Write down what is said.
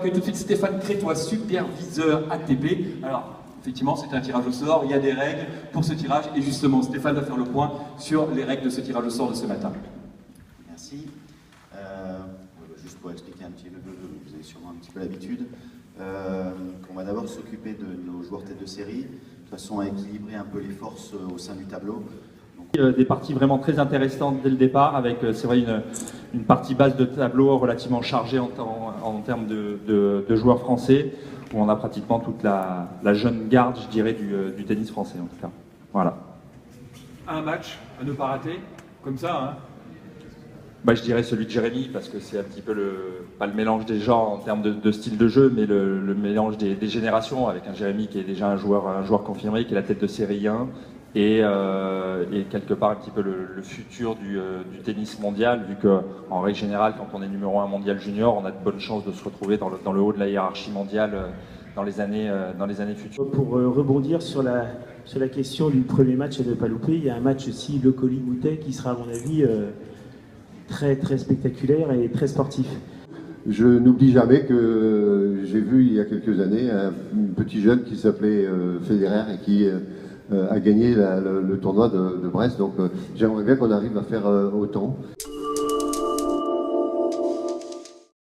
accueille tout de suite Stéphane Crétois, superviseur ATP. Alors, effectivement, c'est un tirage au sort, il y a des règles pour ce tirage, et justement, Stéphane va faire le point sur les règles de ce tirage au sort de ce matin. Merci. Juste pour expliquer un petit peu, vous avez sûrement un petit peu l'habitude, on va d'abord s'occuper de nos joueurs tête de série, de façon à équilibrer un peu les forces au sein du tableau. Des parties vraiment très intéressantes dès le départ, avec c'est vrai une partie base de tableau relativement chargée en termes de joueurs français, où on a pratiquement toute la jeune garde, je dirais, du tennis français en tout cas. Voilà. Un match à ne pas rater, comme ça, hein. Bah, je dirais celui de Jérémy, parce que c'est un petit peu pas le mélange des genres en termes de style de jeu, mais le mélange des générations, avec un Jérémy qui est déjà un joueur confirmé, qui est la tête de série 1, et quelque part un petit peu le futur du tennis mondial, vu qu'en règle générale, quand on est numéro 1 mondial junior, on a de bonnes chances de se retrouver dans le haut de la hiérarchie mondiale dans les années futures. Pour rebondir sur la question du premier match à ne pas louper, il y a un match aussi, Le Colli-Goutet, qui sera à mon avis très très spectaculaire et très sportif. Je n'oublie jamais que j'ai vu il y a quelques années un petit jeune qui s'appelait Federer et qui a gagné le tournoi de Brest. Donc j'aimerais bien qu'on arrive à faire autant.